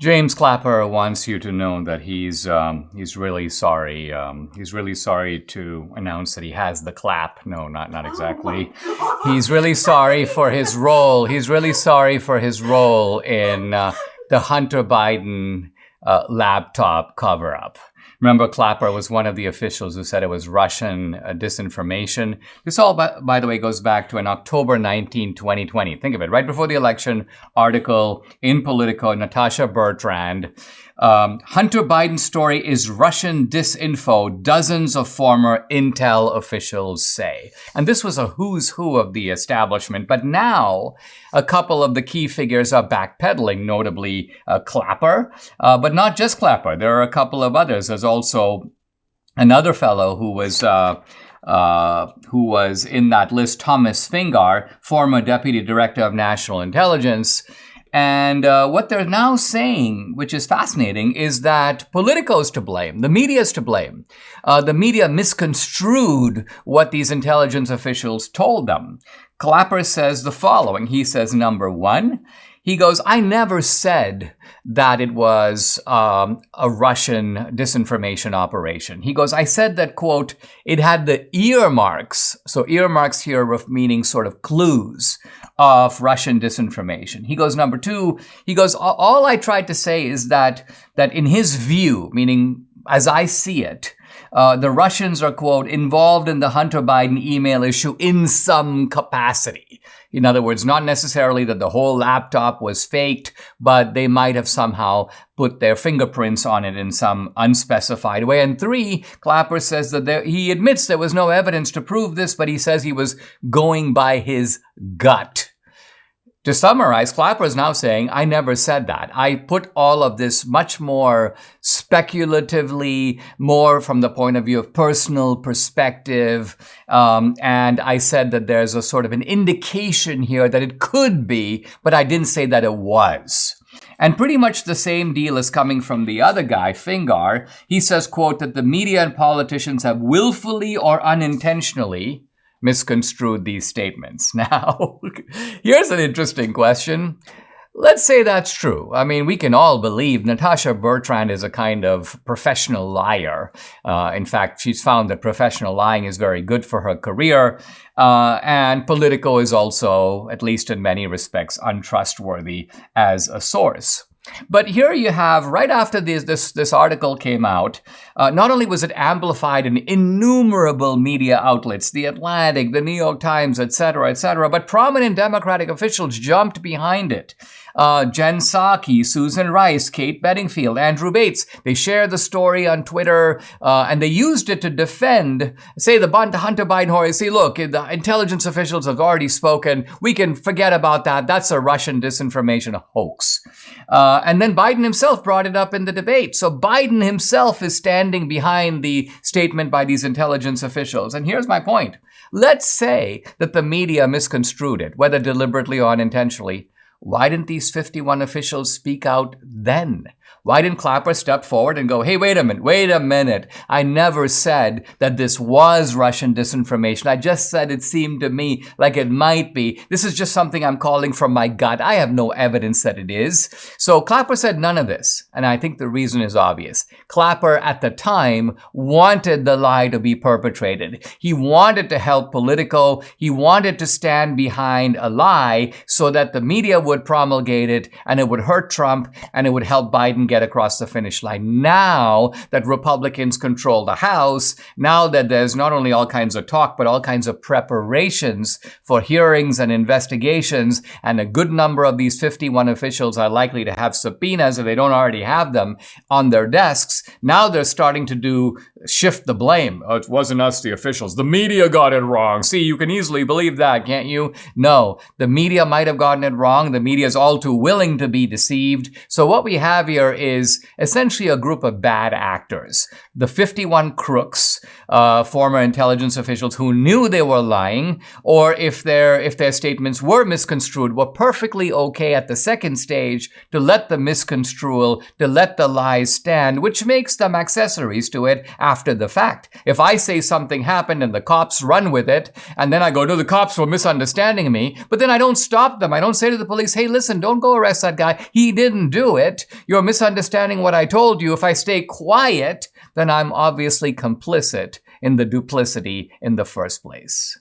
James Clapper wants you to know that he's really sorry. He's really sorry to announce that he has the clap. No, not exactly. He's really sorry for his role. He's really sorry for his role in the Hunter Biden laptop cover-up. Remember, Clapper was one of the officials who said it was Russian disinformation. This all, by the way, goes back to an October 19, 2020. Think of it, right before the election, article in Politico, Natasha Bertrand. Hunter Biden's story is Russian disinfo, dozens of former intel officials say. And this was a who's who of the establishment. But now a couple of the key figures are backpedaling, notably Clapper, but not just Clapper. There are a couple of others. There's also another fellow who was in that list, Thomas Fingar, former deputy director of national intelligence. And what they're now saying, which is fascinating, is that Politico's to blame. The media's to blame. The media misconstrued what these intelligence officials told them. Clapper says the following. He says, number one, he goes, I never said that it was a Russian disinformation operation. He goes, I said that, quote, it had the earmarks. So earmarks here of meaning sort of clues of Russian disinformation. He goes, number two, he goes, all I tried to say is that in his view, meaning as I see it, the Russians are, quote, involved in the Hunter Biden email issue in some capacity. In other words, not necessarily that the whole laptop was faked, but they might have somehow put their fingerprints on it in some unspecified way. And three, Clapper says that he admits there was no evidence to prove this, but he says he was going by his gut. To summarize, Clapper is now saying, I never said that. I put all of this much more speculatively, more from the point of view of personal perspective. And I said that there's a sort of an indication here that it could be, but I didn't say that it was. And pretty much the same deal is coming from the other guy, Fingar. He says, quote, that the media and politicians have willfully or unintentionally misconstrued these statements. Now, here's an interesting question. Let's say that's true. I mean, we can all believe Natasha Bertrand is a kind of professional liar. In fact, she's found that professional lying is very good for her career. And Politico is also, at least in many respects, untrustworthy as a source. But here you have, right after this article came out, not only was it amplified in innumerable media outlets, The Atlantic, The New York Times, etc., but prominent Democratic officials jumped behind it. Jen Psaki, Susan Rice, Kate Bedingfield, Andrew Bates, they shared the story on Twitter, and they used it to defend, say, the Hunter Biden story. See, look, the intelligence officials have already spoken. We can forget about that. That's a Russian disinformation hoax. And then Biden himself brought it up in the debate. So Biden himself is standing behind the statement by these intelligence officials. And here's my point. Let's say that the media misconstrued it, whether deliberately or unintentionally. Why didn't these 51 officials speak out then? Why didn't Clapper step forward and go, hey, wait a minute. I never said that this was Russian disinformation. I just said it seemed to me like it might be. This is just something I'm calling from my gut. I have no evidence that it is. So Clapper said none of this. And I think the reason is obvious. Clapper at the time wanted the lie to be perpetrated. He wanted to help Politico. He wanted to stand behind a lie so that the media would promulgate it and it would hurt Trump and it would help Biden get across the finish line. Now that Republicans control the House, now that there's not only all kinds of talk, but all kinds of preparations for hearings and investigations, and a good number of these 51 officials are likely to have subpoenas if they don't already have them on their desks. Now they're starting to shift the blame. Oh, it wasn't us, the officials. The media got it wrong. See, you can easily believe that, can't you? No, the media might have gotten it wrong. The media is all too willing to be deceived. So what we have here is essentially a group of bad actors. The 51 crooks, former intelligence officials who knew they were lying, or if their statements were misconstrued, were perfectly okay at the second stage to let the misconstrual, to let the lies stand, which makes them accessories to it after the fact. If I say something happened and the cops run with it, and then I go, no, the cops were misunderstanding me, but then I don't stop them. I don't say to the police, hey, listen, don't go arrest that guy. He didn't do it. You're misunderstanding what I told you. If I stay quiet, then I'm obviously complicit in the duplicity in the first place.